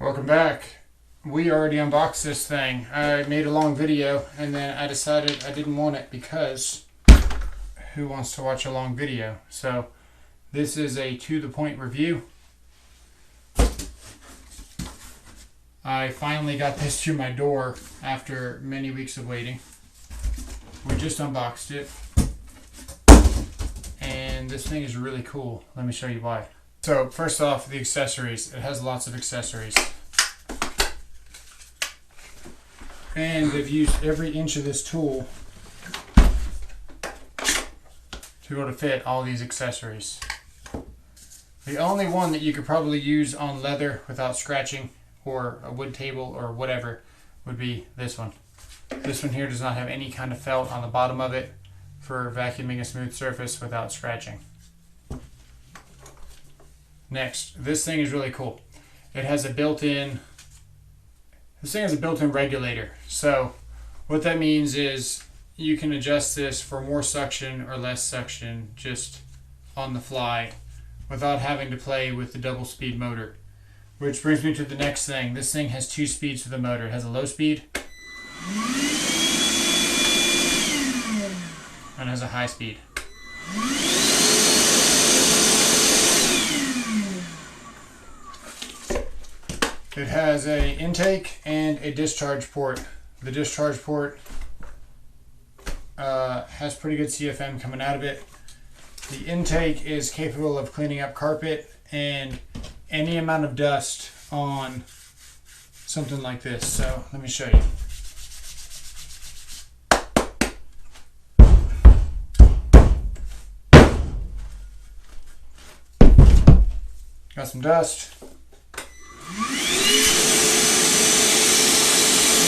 Welcome back. We already unboxed this thing. I made a long video and then I decided I didn't want it because who wants to watch a long video? So this is a to the point review. I finally got this to my door after many weeks of waiting. We just unboxed it. And this thing is really cool. Let me show you why. So first off, the accessories. It has lots of accessories. And they've used every inch of this tool to be able to fit all these accessories. The only one that you could probably use on leather without scratching or a wood table or whatever would be this one. This one here does not have any kind of felt on the bottom of it for vacuuming a smooth surface without scratching. Next, this thing is really cool. It has a built-in regulator. So what that means is you can adjust this for more suction or less suction just on the fly without having to play with the double speed motor. Which brings me to the next thing. This thing has two speeds to the motor. It has a low speed and has a high speed. It has an intake and a discharge port. The discharge port has pretty good CFM coming out of it. The intake is capable of cleaning up carpet and any amount of dust on something like this. So let me show you. Got some dust.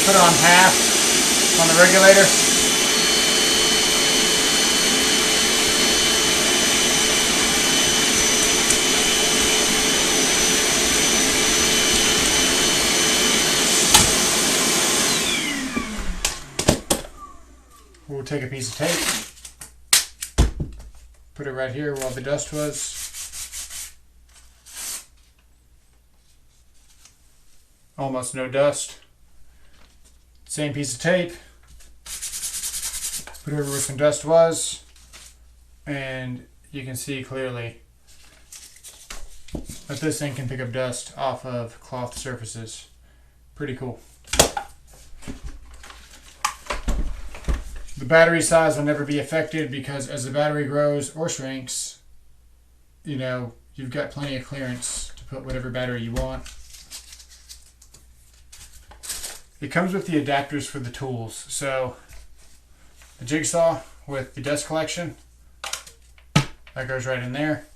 Put it on half on the regulator. We'll take a piece of tape, put it right here where all the dust was. Almost no dust. Same piece of tape, put it where some dust was, and you can see clearly that this thing can pick up dust off of cloth surfaces. Pretty cool. The battery size will never be affected because as the battery grows or shrinks, you know, you've got plenty of clearance to put whatever battery you want. It comes with the adapters for the tools. So the jigsaw with the dust collection, that goes right in there.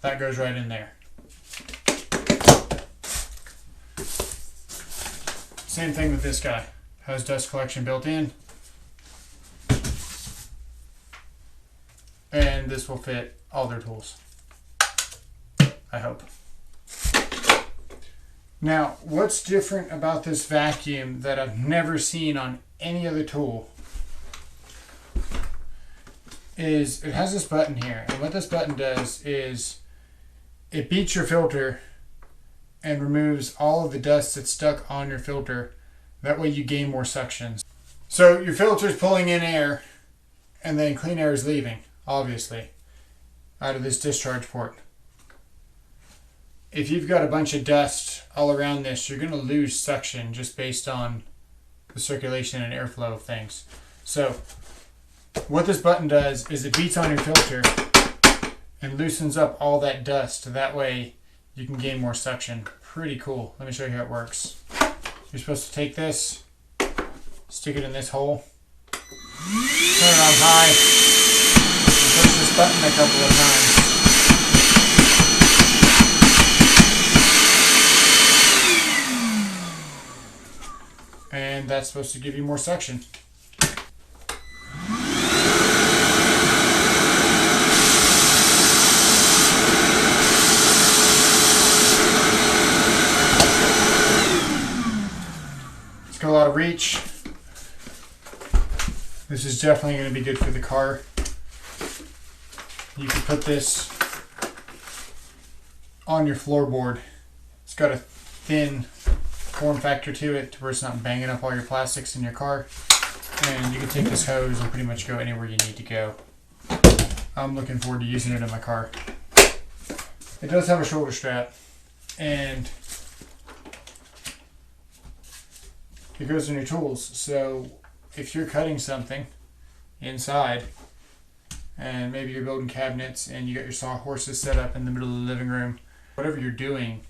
That goes right in there. Same thing with this guy. Has dust collection built in. And this will fit all their tools, I hope. Now, what's different about this vacuum that I've never seen on any other tool is it has this button here. And what this button does is it beats your filter and removes all of the dust that's stuck on your filter. That way you gain more suction. So your filter is pulling in air and then clean air is leaving, obviously, out of this discharge port. If you've got a bunch of dust all around this, you're going to lose suction just based on the circulation and airflow of things. So what this button does is it beats on your filter and loosens up all that dust. That way you can gain more suction. Pretty cool. Let me show you how it works. You're supposed to take this, stick it in this hole, turn it on high, and push this button a couple of times. And that's supposed to give you more suction. It's got a lot of reach. This is definitely going to be good for the car. You can put this on your floorboard. It's got a thin form factor to it where it's not banging up all your plastics in your car. And you can take this hose and pretty much go anywhere you need to go. I'm looking forward to using it in my car. It does have a shoulder strap, and it goes in your tools. So if you're cutting something inside, and maybe you're building cabinets and you got your sawhorses set up in the middle of the living room, whatever you're doing,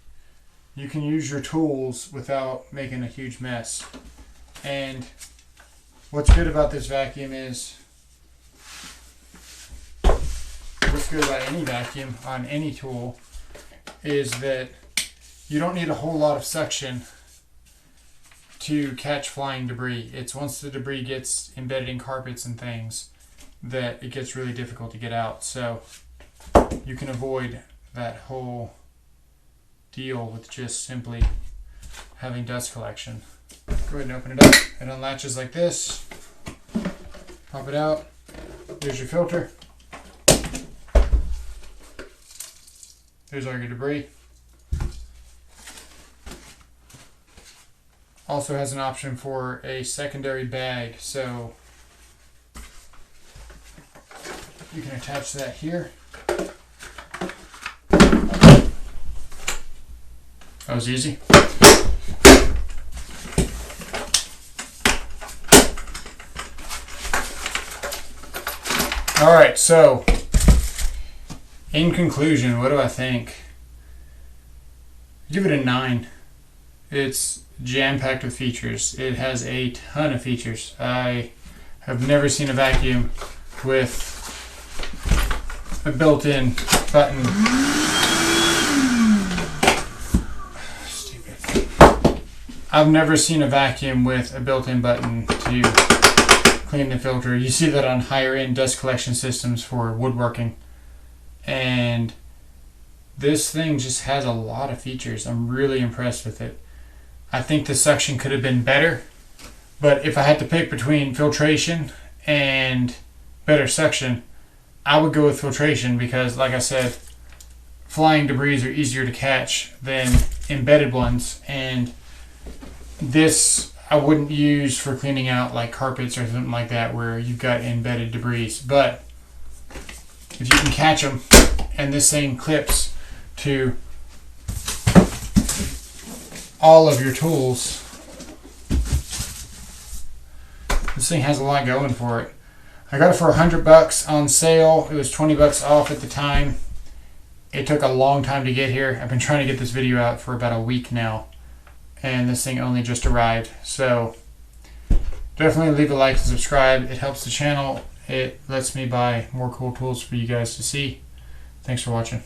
you can use your tools without making a huge mess. And what's good about this vacuum is, what's good about any vacuum on any tool is that you don't need a whole lot of suction to catch flying debris. It's once the debris gets embedded in carpets and things that it gets really difficult to get out. So you can avoid that whole deal with just simply having dust collection. Go ahead and open it up. It unlatches like this. Pop it out. There's your filter. There's all your debris. Also has an option for a secondary bag, so you can attach that here. That was easy. All right, so in conclusion, what do I think? Give it a 9. It's jam-packed with features. It has a ton of features. I have never seen a vacuum with a built-in button. Stupid. I've never seen a vacuum with a built-in button to clean the filter. You see that on higher-end dust collection systems for woodworking. And this thing just has a lot of features. I'm really impressed with it. I think the suction could have been better, but if I had to pick between filtration and better suction, I would go with filtration because, like I said, flying debris are easier to catch than embedded ones, and this I wouldn't use for cleaning out like carpets or something like that where you've got embedded debris. But if you can catch them, and this thing clips to all of your tools, this thing has a lot going for it. I got it for $100 on sale. It was $20 off at the time. It took a long time to get here. I've been trying to get this video out for about a week now, and this thing only just arrived. So definitely leave a like and subscribe. It helps the channel. It lets me buy more cool tools for you guys to see. Thanks for watching.